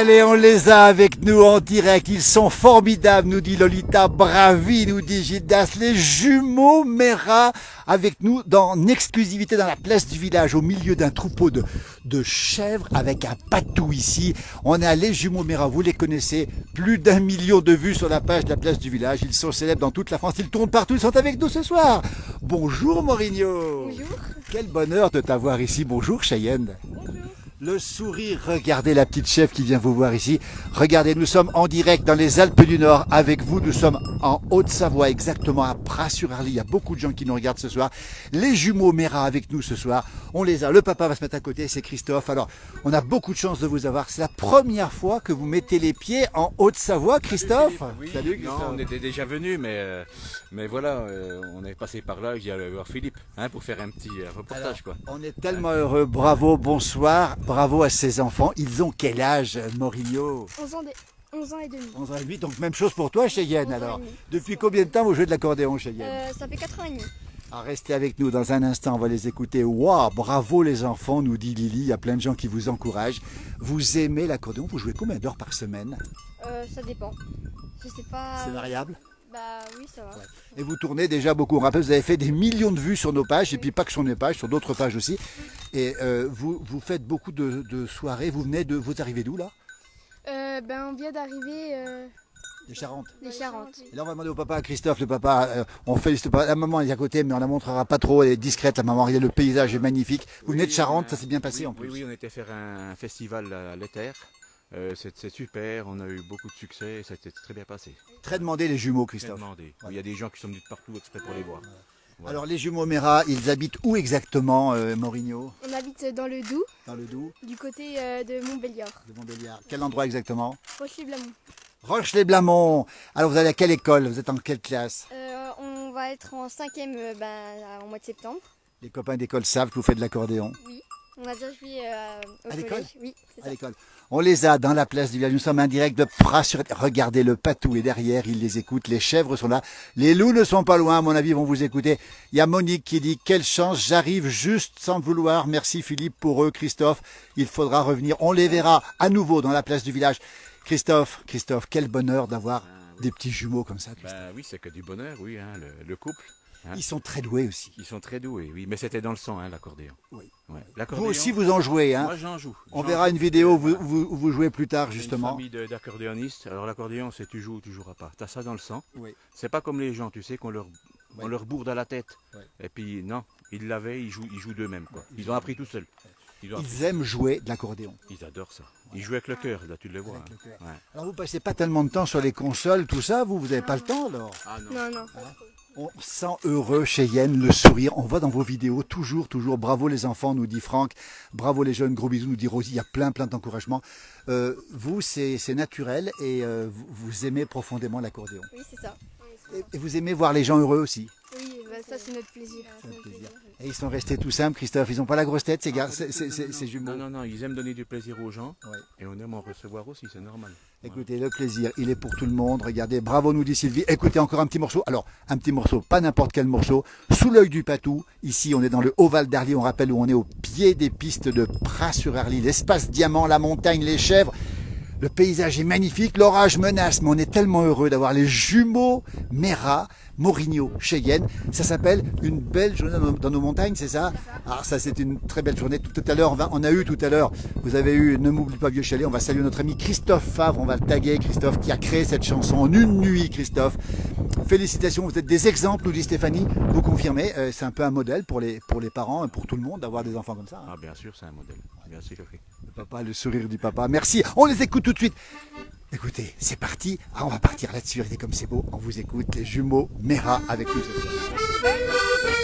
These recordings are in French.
Allez, on les a avec nous en direct. Ils sont formidables, nous dit Lolita Bravi, nous dit Gildas. Les jumeaux Mera avec nous en exclusivité dans la place du village, au milieu d'un troupeau de chèvres avec un patou ici. On a les jumeaux Mera, vous les connaissez. Plus d'1 million de vues sur la page de la place du village. Ils sont célèbres dans toute la France. Ils tournent partout. Ils sont avec nous ce soir. Bonjour Maurinho. Bonjour. Quel bonheur de t'avoir ici. Bonjour Cheyenne. Bonjour. Le sourire, regardez la petite chef qui vient vous voir ici. Regardez, nous sommes en direct dans les Alpes du Nord avec vous. Nous sommes en Haute-Savoie, exactement à Pras-sur-Arly. Il y a beaucoup de gens qui nous regardent ce soir. Les jumeaux Mera avec nous ce soir. On les a. Le papa va se mettre à côté, c'est Christophe. Alors, on a beaucoup de chance de vous avoir. C'est la première fois que vous mettez les pieds en Haute-Savoie, Christophe. Oui. Salut Christophe. Non, on était déjà venus, mais voilà, on est passé par là. J'ai allé voir Philippe pour faire un petit reportage. Alors, Quoi. on est tellement heureux. Bravo, bonsoir. Bravo à ces enfants. Ils ont quel âge, Maurinho? 11 ans et demi. 11 ans et demi, donc même chose pour toi, Cheyenne. 11 ans Alors, et demi. depuis combien de temps vous jouez de l'accordéon, Cheyenne? Ça fait 4 ans et demi. Ah, restez avec nous dans un instant, on va les écouter. Waouh, bravo les enfants, nous dit Lily. Il y a plein de gens qui vous encouragent. Vous aimez l'accordéon? Vous jouez combien d'heures par semaine? Ça dépend. Je sais pas. C'est variable. Bah oui, ça va. Ouais. Et vous tournez déjà beaucoup. On rappelle, vous avez fait des millions de vues sur nos pages, et puis pas que sur nos pages, sur d'autres pages aussi. Et vous faites beaucoup de soirées. Vous arrivez d'où là? On vient d'arriver Des Charentes. des Charentes. Et là, on va demander au papa, à Christophe, le papa, on félicite pas. La maman est à côté, mais on la montrera pas trop, elle est discrète, la maman. Regardez, le paysage est magnifique. Vous venez de Charente, ça s'est bien passé en plus. Oui, on était faire un festival à l'Éther. C'est super, on a eu beaucoup de succès et ça s'est très bien passé. Très demandé les jumeaux, Très Christophe. demandé. Il y a des gens qui sont venus de partout exprès pour les voir. Voilà. Alors les jumeaux Mera, ils habitent où exactement, Maurinho? On habite dans le Doubs, Dans le Doubs, du côté de Montbéliard. de Montbéliard. Quel endroit exactement? Roche-les-Blamont. Roche-les-Blamont. Alors vous allez à quelle école? Vous êtes en quelle classe? On va être en 5e au mois de septembre. Les copains d'école savent que vous faites de l'accordéon. Oui. On a déjà joué au À l'école? collège. Oui, c'est À ça. l'école. On les a dans la place du village. Nous sommes en direct de Pras-sur-Arly. Regardez, le patou est derrière, il les écoute. Les chèvres sont là. Les loups ne sont pas loin, à mon avis, ils vont vous écouter. Il y a Monique qui dit, quelle chance, j'arrive juste sans le vouloir. Merci Philippe pour eux, Christophe. Il faudra revenir. On les verra à nouveau dans la place du village. Christophe, quel bonheur d'avoir des petits jumeaux comme ça. Christophe. Oui, c'est que du bonheur, oui, le couple. Ils sont très doués aussi. Ils sont très doués, oui, mais c'était dans le sang, l'accordéon. Oui. Ouais. Vous L'accordéon, aussi, vous en jouez, hein? Moi, j'en joue. On J'en verra joue. une vidéo où vous jouez plus tard, J'ai justement. une famille d'accordéonistes. Alors l'accordéon, c'est tu joues ou tu joueras pas. Tu as ça dans le sang. Oui. C'est pas comme les gens, tu sais, on leur bourre à la tête. Ouais. Et puis non, ils l'avaient, ils jouent d'eux-mêmes. Quoi. Ils ont appris tout seuls. Ils aiment jouer de l'accordéon. Ils adorent ça. Ils jouent avec le cœur, là tu le vois. Avec le cœur. Ouais. Alors vous passez pas tellement de temps sur les consoles, tout ça, vous n'avez pas le temps alors? Ah non. Non. On sent heureux Cheyenne, le sourire, on voit dans vos vidéos, toujours, bravo les enfants, nous dit Franck, bravo les jeunes, gros bisous, nous dit Rosie, il y a plein d'encouragements. Vous, c'est naturel et vous aimez profondément l'accordéon. Oui, c'est ça. Et vous aimez voir les gens heureux aussi. Oui, ça c'est notre plaisir. Et ils sont restés tout simples, Christophe, ils n'ont pas la grosse tête, ces jumeaux. Non, ils aiment donner du plaisir aux gens. Ouais. Et on aime en recevoir aussi, c'est normal. Écoutez, le plaisir, il est pour tout le monde. Regardez, bravo, nous dit Sylvie. Écoutez encore un petit morceau. Alors, un petit morceau, pas n'importe quel morceau. Sous l'œil du patou. Ici, on est dans le Haut-Val d'Arly. On rappelle où on est au pied des pistes de Pras-sur-Arly. L'espace diamant, la montagne, les chèvres. Le paysage est magnifique. L'orage menace, mais on est tellement heureux d'avoir les jumeaux Mera, Maurinho, Cheyenne. Ça s'appelle une belle journée dans nos montagnes, c'est ça? Alors ça, c'est une très belle journée. Tout à l'heure, on a eu tout à l'heure, vous avez eu Ne m'oublie pas vieux chalet. On va saluer notre ami Christophe Favre. On va le taguer, Christophe, qui a créé cette chanson en une nuit, Christophe. Félicitations, vous êtes des exemples, nous dit Stéphanie. Vous confirmez, c'est un peu un modèle pour les parents et pour tout le monde d'avoir des enfants comme ça. Ah bien sûr, c'est un modèle. Bien sûr. Le papa, le sourire du papa. Merci. On les écoute tout de suite. Écoutez, c'est parti. Ah, on va partir là-dessus. Regardez comme c'est beau. On vous écoute. Les jumeaux Mera avec nous ce soir.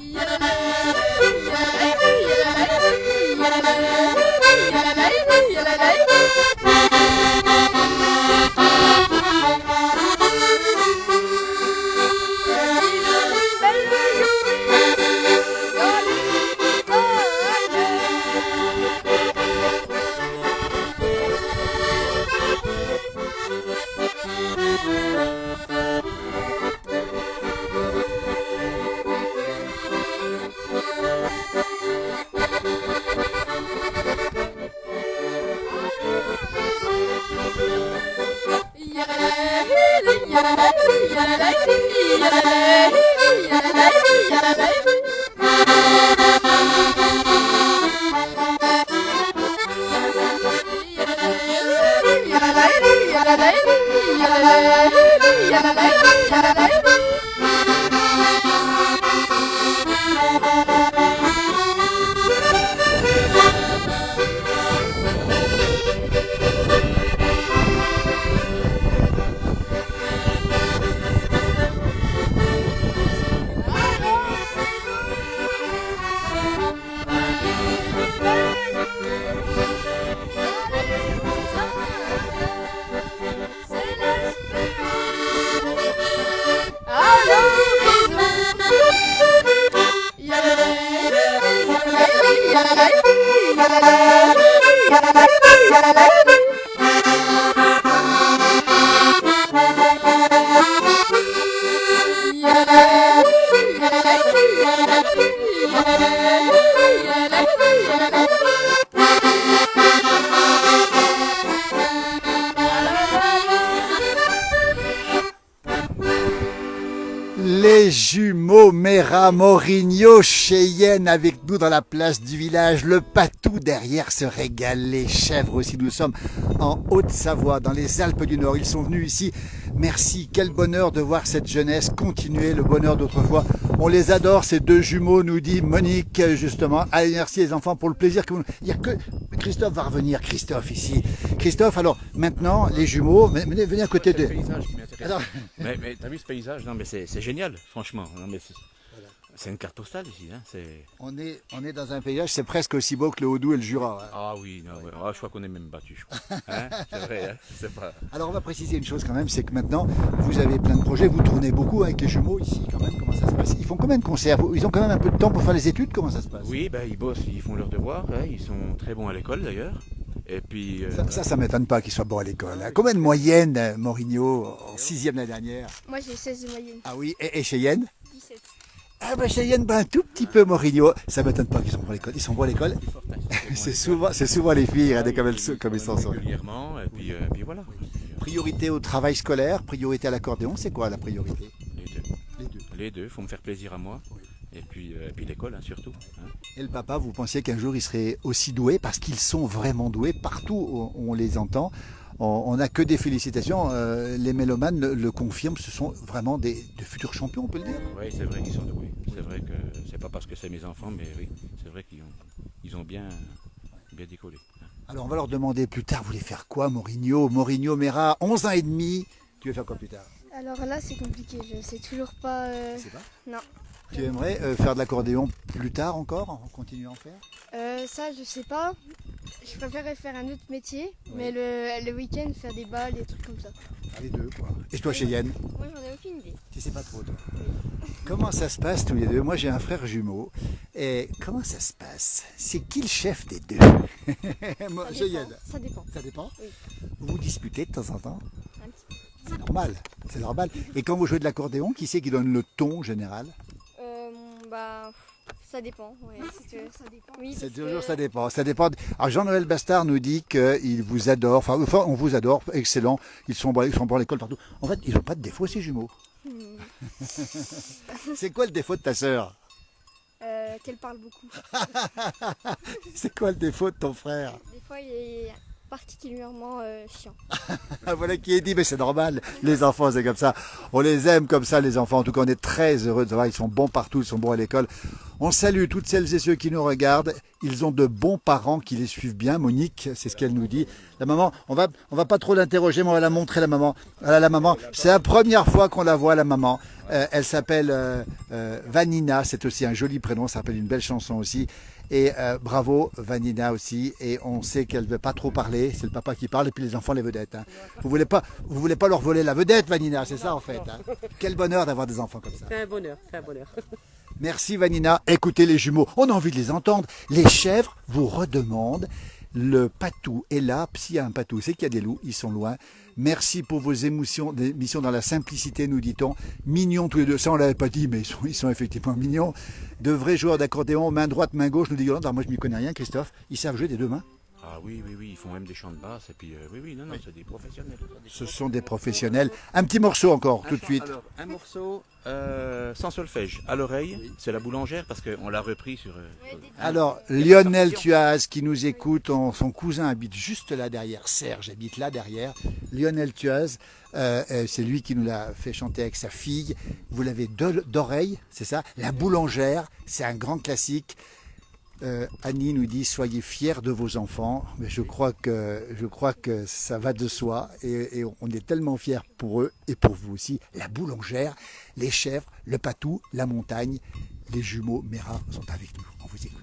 Yeah. Les jumeaux Mera, Morigno, Cheyenne avec nous dans la place du village. Le patou derrière se régale. Les chèvres aussi. Nous sommes en Haute-Savoie, dans les Alpes du Nord. Ils sont venus ici. Merci. Quel bonheur de voir cette jeunesse continuer le bonheur d'autrefois. On les adore, ces deux jumeaux, nous dit Monique, justement. Allez, merci les enfants pour le plaisir que vous... Il y a que... Christophe va revenir, Christophe ici. Christophe, alors maintenant, les jumeaux, venez à côté de... C'est le paysage qui m'intéresse. Alors... Mais t'as vu ce paysage? Non mais c'est génial, franchement. Non, mais c'est une carte postale ici. Hein. On est dans un paysage, c'est presque aussi beau que le Haut-Doubs et le Jura. Hein. Ah oui, non, ouais. Ah, je crois qu'on est même battu, je crois. Hein, c'est vrai, hein, c'est pas... Alors on va préciser une chose quand même, c'est que maintenant, vous avez plein de projets, vous tournez beaucoup avec les jumeaux ici quand même, comment ça se passe? Ils font combien de concerts? Ils ont quand même un peu de temps pour faire les études, comment ça se passe? Oui, ben, ils bossent, ils font leurs devoirs, hein, ils sont très bons à l'école d'ailleurs. Et puis... Ça m'étonne pas qu'ils soient bons à l'école. Hein. Combien de moyenne, Morigno, en 6e l'année dernière? Moi j'ai 16 de moyenne. Ah oui, et Cheyenne? 17. Ah bah Cheyenne, un tout petit peu Morigno. Ça m'étonne pas qu'ils sont bons à l'école. Ils sont bons à l'école. C'est souvent les filles, regardez comme ils s'en sortent. Régulièrement, et puis voilà. Priorité au travail scolaire, priorité à l'accordéon, c'est quoi la priorité? Les deux. Les deux, faut me faire plaisir à moi. Et puis l'école, hein, surtout. Hein. Et le papa, vous pensiez qu'un jour il serait aussi doué? Parce qu'ils sont vraiment doués, partout où on les entend. On n'a que des félicitations. Les mélomanes le confirment, ce sont vraiment de futurs champions, on peut le dire. Oui, c'est vrai qu'ils sont doués. C'est vrai que c'est pas parce que c'est mes enfants, mais oui, c'est vrai qu'ils ont bien décollé. Hein. Alors on va leur demander plus tard, vous voulez faire quoi, Morigno Mera, 11 ans et demi. Tu veux faire quoi plus tard? Alors là c'est compliqué, je sais toujours pas. Tu sais pas? Non. Tu aimerais faire de l'accordéon plus tard encore, continuer à en faire? Ça je sais pas. Je préférerais faire un autre métier, mais le week-end faire des balles, des trucs comme ça. Les deux quoi. Et toi Cheyenne? Moi j'en ai aucune idée. Tu sais pas trop toi? Comment ça se passe tous les deux? Moi j'ai un frère jumeau. Et comment ça se passe? C'est qui le chef des deux? Moi, Cheyenne. Ça dépend. Ça dépend? Oui. Vous vous disputez de temps en temps? Un petit peu. C'est normal, c'est normal. Et quand vous jouez de l'accordéon, qui c'est qui donne le ton général? Bah ça dépend. Ouais. Ça dépend. Oui, C'est parce toujours que- ça dépend. Ça dépend. Alors Jean-Noël Bastard nous dit qu'il vous adore. Enfin, on vous adore, excellent. Ils sont bons à l'école partout. En fait, ils n'ont pas de défaut ces jumeaux. C'est quoi le défaut de ta sœur? Qu'elle parle beaucoup. C'est quoi le défaut de ton frère? Des fois il est particulièrement chiant. Ah, voilà qui est dit, mais c'est normal. Les enfants, c'est comme ça. On les aime comme ça, les enfants. En tout cas, on est très heureux de savoir. Ils sont bons partout, ils sont bons à l'école. On salue toutes celles et ceux qui nous regardent. Ils ont de bons parents qui les suivent bien. Monique, c'est ce qu'elle nous dit. La maman, on va pas trop l'interroger, mais on va la montrer, la maman. Voilà la maman. C'est la première fois qu'on la voit, la maman. Elle s'appelle Vanina. C'est aussi un joli prénom. Ça s'appelle une belle chanson aussi. Et bravo Vanina aussi, et on sait qu'elle ne veut pas trop parler, c'est le papa qui parle et puis les enfants les vedettes. Hein. Vous voulez pas leur voler la vedette Vanina, c'est ça en fait. Hein. Quel bonheur d'avoir des enfants comme ça. C'est un bonheur, c'est un bonheur. Merci Vanina, écoutez les jumeaux, on a envie de les entendre. Les chèvres vous redemandent, le patou est là, s'il y a un patou, c'est qu'il y a des loups, ils sont loin. Merci pour vos émissions dans la simplicité, nous dit-on. Mignons tous les deux, ça on l'avait pas dit, mais ils sont effectivement mignons. De vrais joueurs d'accordéon, main droite, main gauche, nous dit Yolande. Alors moi je m'y connais rien, Christophe. Ils savent jouer des deux mains? Ah oui, oui, oui, ils font même des chants de basse. Et puis, oui, oui, non, non, c'est des professionnels. Ce sont des professionnels. Un petit morceau encore, tout de suite. Alors, un morceau sans solfège, à l'oreille, c'est la boulangère, parce qu'on l'a repris sur... Alors, Lionel Tuaz qui nous écoute, son cousin habite juste là derrière, Serge habite là derrière. Lionel Tuaz, c'est lui qui nous l'a fait chanter avec sa fille. Vous l'avez d'oreille, c'est ça? La boulangère, c'est un grand classique. Annie nous dit soyez fiers de vos enfants, mais je crois que ça va de soi et on est tellement fiers pour eux et pour vous aussi. La boulangère, les chèvres, le patou, la montagne, les jumeaux Mera sont avec nous. On vous écoute.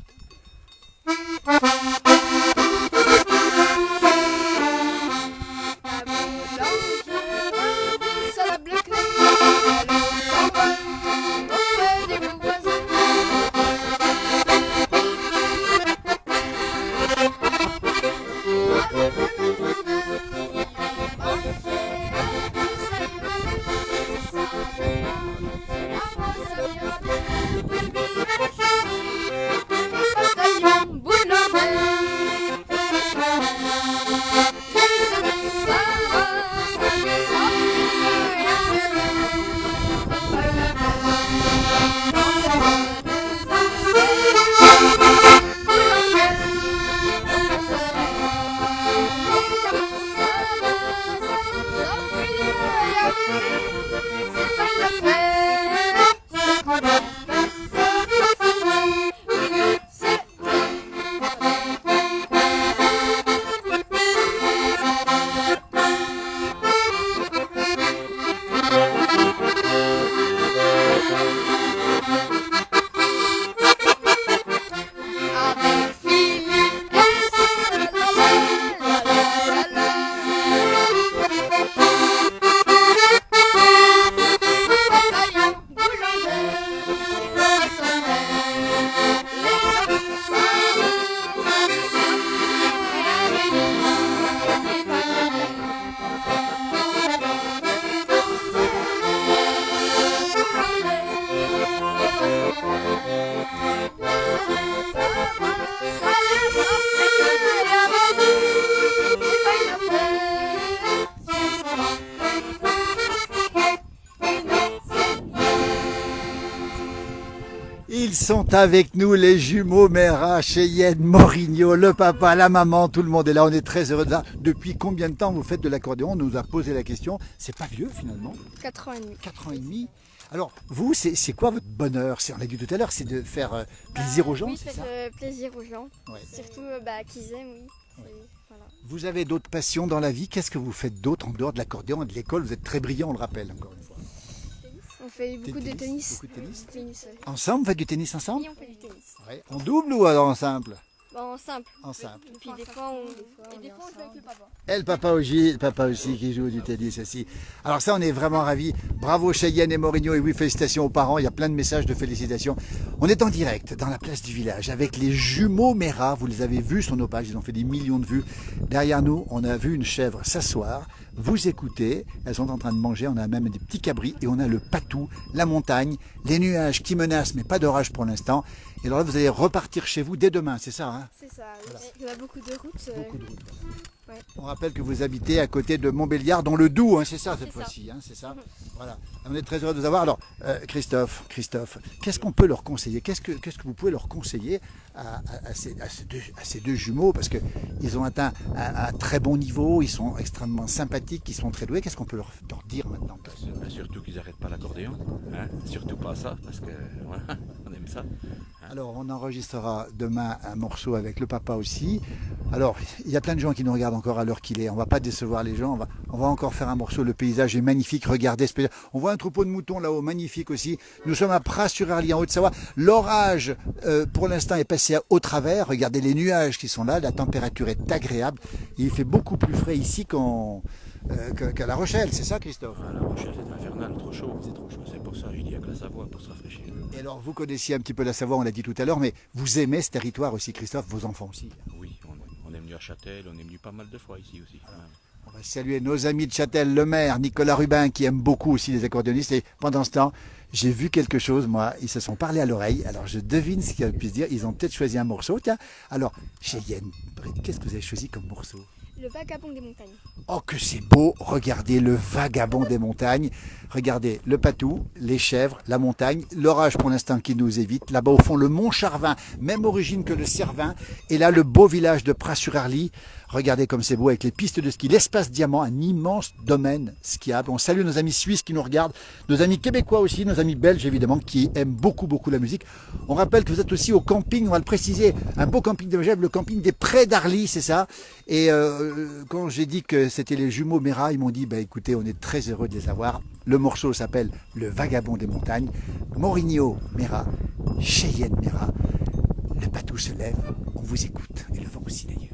Ils sont avec nous, les jumeaux Mera, Cheyenne, Morigno, le papa, la maman, tout le monde est là. On est très heureux de là. Depuis combien de temps vous faites de l'accordéon? On nous a posé la question. C'est pas vieux finalement. 4 ans et demi. 4 ans et demi. Alors, vous, c'est quoi votre bonheur? On l'a dit tout à l'heure, c'est de faire plaisir aux gens, Oui, c'est ça? faire plaisir aux gens. Ouais. Surtout qu'ils aiment, oui. Voilà. Vous avez d'autres passions dans la vie? Qu'est-ce que vous faites d'autre en dehors de l'accordéon et de l'école? Vous êtes très brillant, on le rappelle encore une fois. On fait beaucoup de tennis. Beaucoup de tennis. Ouais. Ensemble, vous faites du tennis ensemble? Oui, on fait du tennis. Ouais. En double ou alors en simple? En simple. En simple. Et puis des fois, on joue avec le papa. Et le papa aussi qui joue du tennis aussi. Alors ça, on est vraiment ravis. Bravo Cheyenne et Morigno, et oui, félicitations aux parents. Il y a plein de messages de félicitations. On est en direct dans la place du village avec les jumeaux Mera. Vous les avez vus sur nos pages, ils ont fait des millions de vues. Derrière nous, on a vu une chèvre s'asseoir. Vous écoutez, elles sont en train de manger. On a même des petits cabris et on a le patou, la montagne, les nuages qui menacent, mais pas d'orage pour l'instant. Et alors là, vous allez repartir chez vous dès demain, c'est ça, hein? C'est ça, oui. Voilà. Il y a beaucoup de routes. Beaucoup de routes. Ouais. On rappelle que vous habitez à côté de Montbéliard, dans le Doubs, hein, c'est ça cette fois-ci, hein, c'est ça. Voilà. On est très heureux de vous avoir. Alors, Christophe, qu'est-ce qu'on peut leur conseiller? Qu'est-ce que vous pouvez leur conseiller à ces deux jumeaux? Parce qu'ils ont atteint un très bon niveau, ils sont extrêmement sympathiques, ils sont très doués. Qu'est-ce qu'on peut leur dire maintenant? Surtout qu'ils n'arrêtent pas l'accordéon, hein, surtout pas ça, parce que voilà, on aime ça. Hein. Alors, on enregistrera demain un morceau avec le papa aussi. Alors, il y a plein de gens qui nous regardent encore à l'heure qu'il est. On ne va pas décevoir les gens. On va encore faire un morceau. Le paysage est magnifique. Regardez. On voit un troupeau de moutons là-haut. Magnifique aussi. Nous sommes à Pras-sur-Arly, en Haute-Savoie. L'orage, pour l'instant, est passé au travers. Regardez les nuages qui sont là. La température est agréable. Et il fait beaucoup plus frais ici qu'à La Rochelle. C'est ça, Christophe? Ah, La Rochelle, c'est infernal. Trop chaud. C'est trop chaud. C'est pour ça que j'ai dit à la Savoie, pour se rafraîchir. Et alors, vous connaissiez un petit peu la Savoie, on l'a dit tout à l'heure, mais vous aimez ce territoire aussi, Christophe, vos enfants aussi? Oui, on est venu à Châtel, on est venu pas mal de fois ici aussi. On va saluer nos amis de Châtel, le maire, Nicolas Rubin, qui aime beaucoup aussi les accordéonistes. Et pendant ce temps, j'ai vu quelque chose, moi. Ils se sont parlé à l'oreille. Alors, je devine ce qu'ils puissent dire. Ils ont peut-être choisi un morceau. Tiens, alors, Cheyenne, qu'est-ce que vous avez choisi comme morceau? Le vagabond des montagnes. Oh, que c'est beau! Regardez le vagabond des montagnes. Regardez le Patou, les chèvres, la montagne, l'orage pour l'instant qui nous évite. Là-bas, au fond, le mont Charvin, même origine que le Cervin. Et là, le beau village de Pras-sur-Arly. Regardez comme c'est beau avec les pistes de ski. L'espace Diamant, un immense domaine skiable. On salue nos amis suisses qui nous regardent, nos amis québécois aussi, nos amis belges évidemment, qui aiment beaucoup, beaucoup la musique. On rappelle que vous êtes aussi au camping, on va le préciser, un beau camping de Megève, le camping des Prés d'Arly, c'est ça. Et quand j'ai dit que c'était les jumeaux Mera, ils m'ont dit, bah, écoutez, on est très heureux de les avoir. Le morceau s'appelle Le Vagabond des montagnes. Morigno Mera, Cheyenne Mera. Le Patou se lève, on vous écoute. Et le vent aussi d'ailleurs.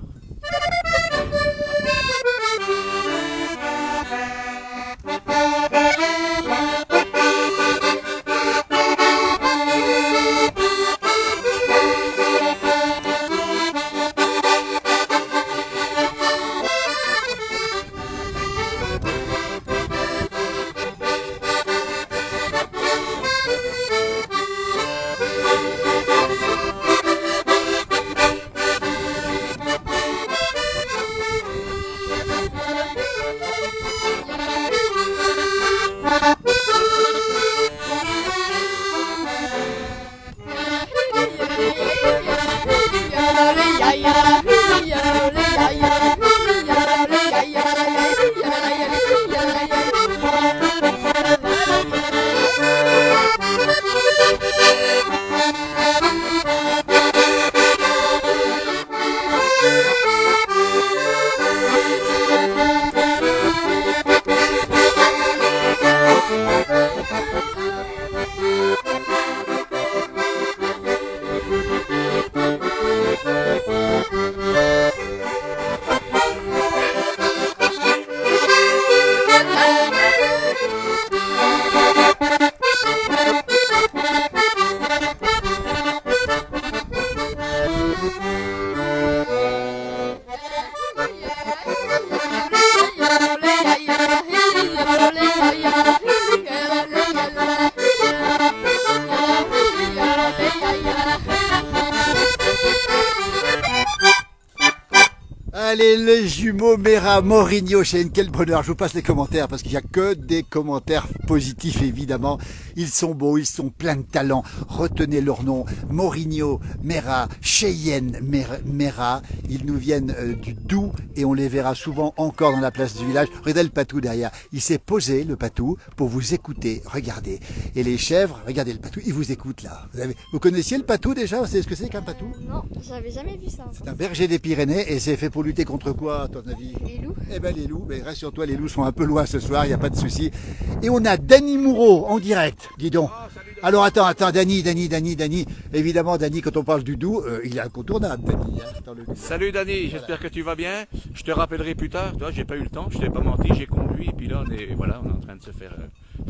Allez, les jumeaux Mera, Morigno, Cheyenne, quel bonheur. Je vous passe les commentaires parce qu'il n'y a que des commentaires positifs évidemment. Ils sont beaux, ils sont pleins de talent. Retenez leur nom, Morigno Mera, Cheyenne Mera. Ils nous viennent du Doubs et on les verra souvent encore dans la place du village. Regardez le Patou derrière. Il s'est posé, le Patou, pour vous écouter. Regardez. Et les chèvres, regardez le Patou, ils vous écoutent là. Vous connaissiez le Patou déjà? Vous savez ce que c'est qu'un Patou? Non, j'avais jamais vu ça. C'est un berger des Pyrénées et c'est fait pour lutter contre quoi, à ton avis? Les loups. Eh ben les loups, ben, rassure-toi, les loups sont un peu loin ce soir, il n'y a pas de souci. Et on a Dany Moureau en direct, dis donc. Alors attends, Dany. Évidemment, Dany, quand on parle du Doubs, il est incontournable, Dany. Salut Dany, j'espère que tu vas bien. Je te rappellerai plus tard. Toi, j'ai pas eu le temps, je t'ai pas menti, j'ai conduit et puis là on est en train de se faire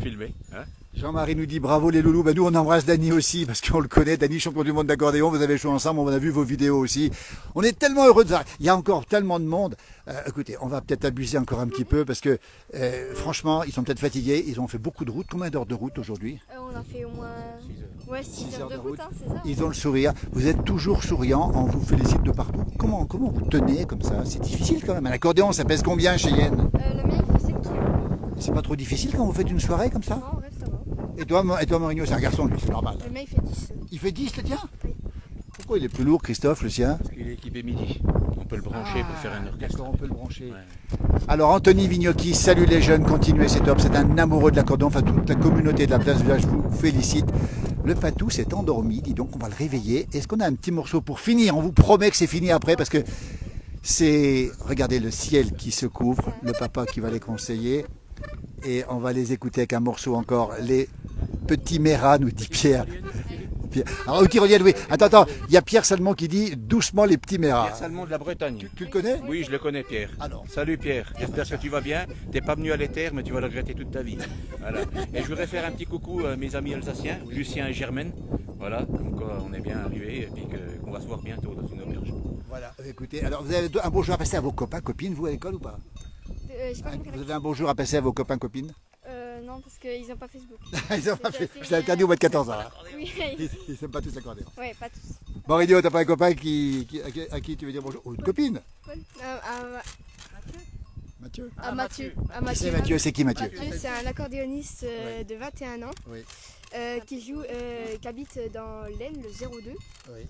filmer. Hein. Jean-Marie nous dit bravo les loulous. Ben, nous on embrasse Dany aussi parce qu'on le connaît. Dany, champion du monde d'accordéon. Vous avez joué ensemble, on a vu vos vidéos aussi. On est tellement heureux de ça. Il y a encore tellement de monde. Écoutez, on va peut-être abuser encore un petit peu parce que franchement, ils sont peut-être fatigués. Ils ont fait beaucoup de route. Combien d'heures de route aujourd'hui? On a fait au moins 6 heures de route, hein, c'est ça. Ils ont le sourire. Vous êtes toujours souriant. On vous félicite de partout. Comment vous tenez comme ça? C'est difficile quand même. Un accordéon, ça pèse combien, Cheyenne? Le mien, il fait 7 kilos. C'est pas trop difficile quand vous faites une soirée comme ça? Non, reste ça va. Et toi, Morigno, c'est un garçon, lui, c'est normal. Le mien, il fait 10. Il fait 10 le tien? Oui. Pourquoi il est plus lourd, Christophe, le sien? Parce qu'il est équipé midi. On peut le brancher pour faire un orchestre. D'accord, on peut le brancher. Ouais. Alors, Anthony Vignocchi, salut les jeunes, continuez, c'est top. C'est un amoureux de l'accordéon. Enfin, toute la communauté de la place du village vous félicite. Le Patou s'est endormi, dis donc, on va le réveiller. Est-ce qu'on a un petit morceau pour finir? On vous promet que c'est fini après parce que c'est, regardez, le ciel qui se couvre, le papa qui va les conseiller. Et on va les écouter avec un morceau encore. Les petits Mera, nous dit Pierre. Alors, au tyrolienne, oui. Attends, il y a Pierre Salmon qui dit doucement les petits Mera. Pierre Salmon de la Bretagne. Tu le connais? Oui, je le connais, Pierre. Alors. Salut Pierre, j'espère que tu vas bien. T'es pas venu à l'éther, mais tu vas le regretter toute ta vie. Voilà. Et je voudrais faire un petit coucou à mes amis alsaciens, Lucien et Germaine. Voilà, donc on est bien arrivés et puis qu'on va se voir bientôt dans une auberge. Voilà, écoutez, alors vous avez un bonjour à passer à vos copains, copines, vous à l'école ou pas? j'ai pas compris la Vous avez un bonjour à passer à vos copains, copines? Non, parce qu'ils n'ont pas Facebook. Ils ont pas C'est fait. assez C'est interdit au moins de 14 ans. Hein. Oui, Ils ne sont pas tous accordés. ouais, pas tous. Maurizio, t'as pas un copain à qui tu veux dire bonjour? Ou une copine? Mathieu? Mathieu. C'est Mathieu, c'est qui Mathieu? Mathieu, c'est un accordéoniste de 21 ans Oui. qui habite dans l'Aisne, le 02, Oui.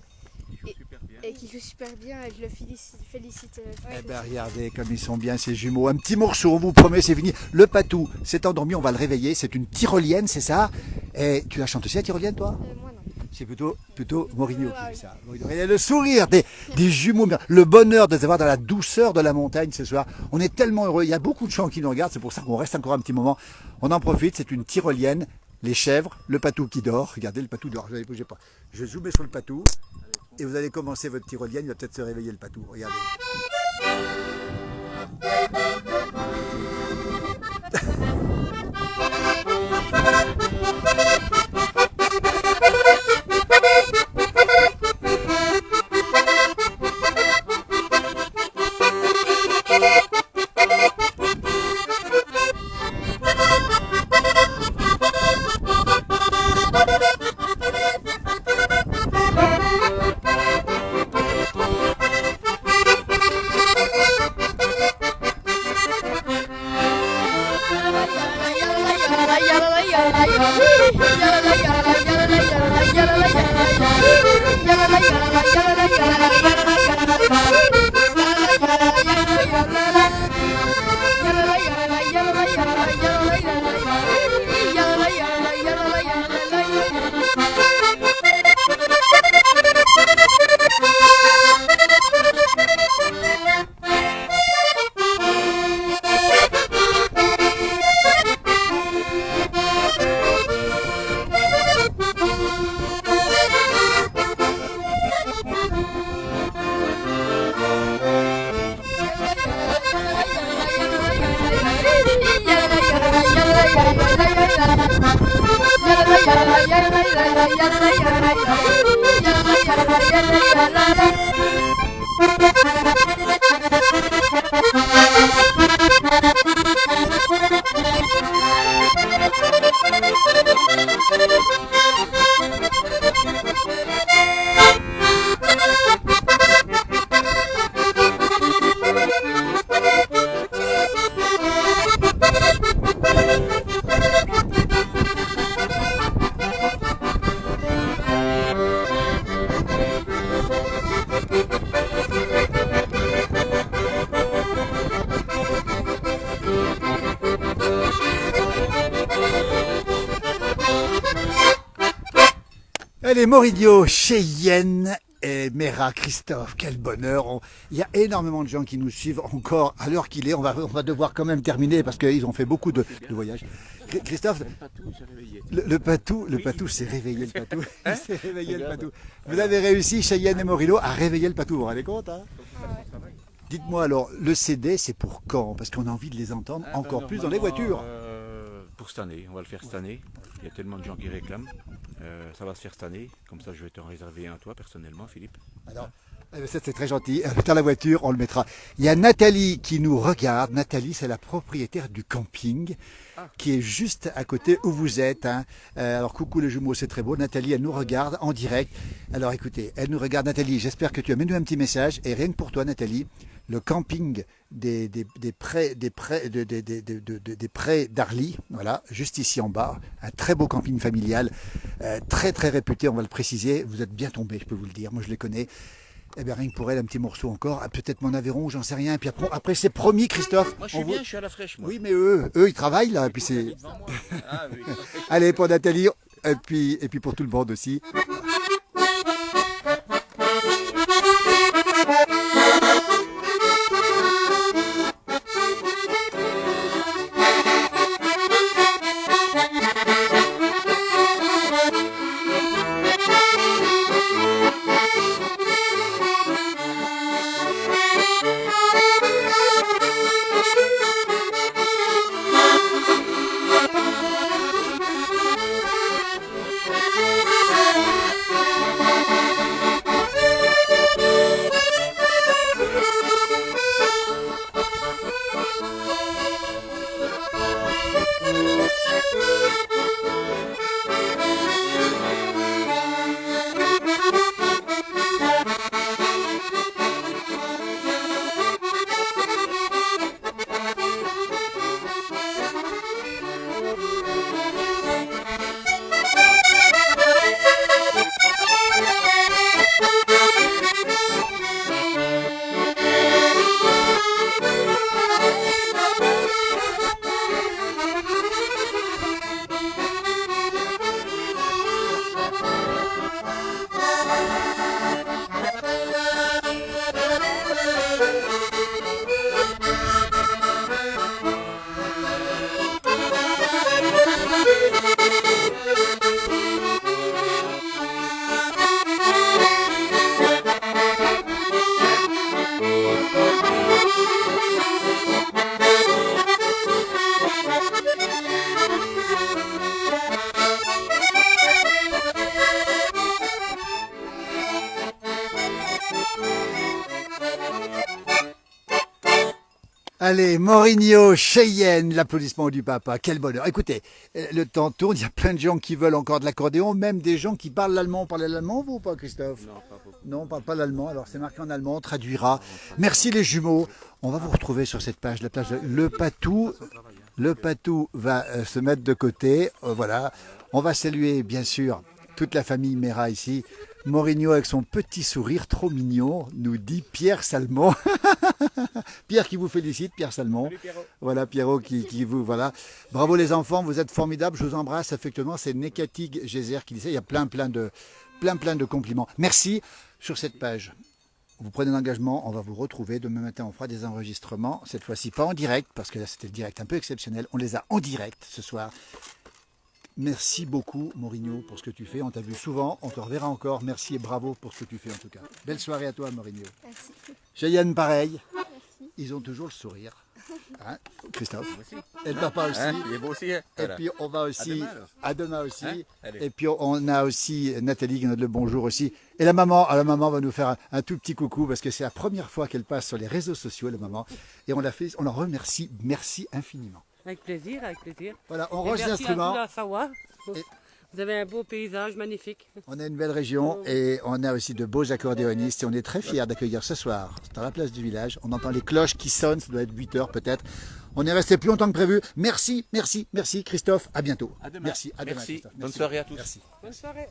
Il joue super bien. et qui joue super bien. Et je le félicite. Eh ben regardez comme ils sont bien ces jumeaux. Un petit morceau, on vous promet, c'est fini. Le patou s'est endormi, on va le réveiller. C'est une tyrolienne, c'est ça? Et tu la chantes aussi la tyrolienne, toi? Moi non. C'est plutôt Mourinho qui fait ça. Mourinho. Et le sourire des jumeaux, le bonheur de les avoir dans la douceur de la montagne ce soir. On est tellement heureux. Il y a beaucoup de gens qui nous regardent, c'est pour ça qu'on reste encore un petit moment. On en profite, c'est une tyrolienne. Les chèvres, le patou qui dort. Regardez, le patou dort. Vous ne bougez pas. Je vais zoomer sur le patou. Et vous allez commencer votre tyrolienne. Il va peut-être se réveiller le patou. Regardez. Allez, Moridio, Cheyenne et Mera, Christophe, quel bonheur. Il y a énormément de gens qui nous suivent encore à l'heure qu'il est. On va devoir quand même terminer parce qu'ils ont fait beaucoup de voyages. Christophe, le patou s'est réveillé, le patou. Il s'est réveillé, le patou. Vous avez réussi, Cheyenne et Moridio, à réveiller le patou. Vous vous rendez compte, hein? Dites-moi alors, le CD, c'est pour quand? Parce qu'on a envie de les entendre encore plus dans les voitures. Pour cette année, on va le faire cette année. Il y a tellement de gens qui réclament. Ça va se faire cette année. Comme ça, je vais t'en réserver un toi personnellement, Philippe. Alors, ça c'est très gentil. Dans la voiture, on le mettra. Il y a Nathalie qui nous regarde. Nathalie, c'est la propriétaire du camping qui est juste à côté où vous êtes. Hein. Alors, coucou les jumeaux, c'est très beau. Nathalie, elle nous regarde en direct. Alors, écoutez, elle nous regarde. Nathalie, j'espère que tu as mis un petit message. Et rien que pour toi, Nathalie, le camping des prés d'Arly, voilà, juste ici en bas, un très beau camping familial, très très réputé, on va le préciser, vous êtes bien tombés, je peux vous le dire, moi je les connais. Eh bien rien que pour elle, un petit morceau encore, peut-être mon Aveyron, j'en sais rien, et puis après c'est promis Christophe. Moi je suis bien, je suis à la fraîche moi. Oui mais eux ils travaillent là, et puis c'est... Ah, oui. Allez pour Nathalie, et puis pour tout le monde aussi. Allez, Mourinho, Cheyenne, l'applaudissement du papa, quel bonheur. Écoutez, le temps tourne, il y a plein de gens qui veulent encore de l'accordéon, même des gens qui parlent l'allemand. Parlez l'allemand, vous ou pas, Christophe? Non, pas beaucoup. Non, on ne parle pas l'allemand, alors c'est marqué en allemand, on traduira. Merci les jumeaux. On va vous retrouver sur cette page, la plage de Le Patou. Le Patou va se mettre de côté, voilà. On va saluer, bien sûr, toute la famille Mera ici. Mourinho avec son petit sourire trop mignon, nous dit Pierre Salmon. Pierre qui vous félicite, Pierre Salmon. Salut, Pierrot. Voilà, Pierrot qui vous... Voilà. Bravo les enfants, vous êtes formidables, je vous embrasse affectueusement. C'est Nekatig Gézer qui dit ça, il y a plein de compliments. Merci sur cette page. Vous prenez l'engagement, on va vous retrouver. Demain matin, on fera des enregistrements. Cette fois-ci, pas en direct, parce que là, c'était le direct un peu exceptionnel. On les a en direct ce soir. Merci beaucoup, Mourinho, pour ce que tu fais. On t'a vu souvent, on te reverra encore. Merci et bravo pour ce que tu fais, en tout cas. Belle soirée à toi, Mourinho. Merci. Cheyenne, pareil. Merci. Ils ont toujours le sourire. Hein, Christophe Aussi. et le papa aussi. Hein, il est beau aussi. Hein. Et Voilà. puis on va aussi, demain, alors. à demain aussi. Hein, allez. Et puis on a aussi Nathalie qui nous donne le bonjour aussi. Et la maman va nous faire un tout petit coucou parce que c'est la première fois qu'elle passe sur les réseaux sociaux, la maman. Et on la remercie, merci infiniment. Avec plaisir, avec plaisir. Voilà, on Et range merci à l'instrument. vous à Savoie. Et- Vous avez un beau paysage magnifique. On a une belle région et on a aussi de beaux accordéonistes et on est très fiers d'accueillir ce soir dans la place du village. On entend les cloches qui sonnent, ça doit être 8 heures peut-être. On est resté plus longtemps que prévu. Merci Christophe, à bientôt. À demain. Merci, à demain. Merci. Christophe. Bonne soirée à tous. Merci. Bonne soirée.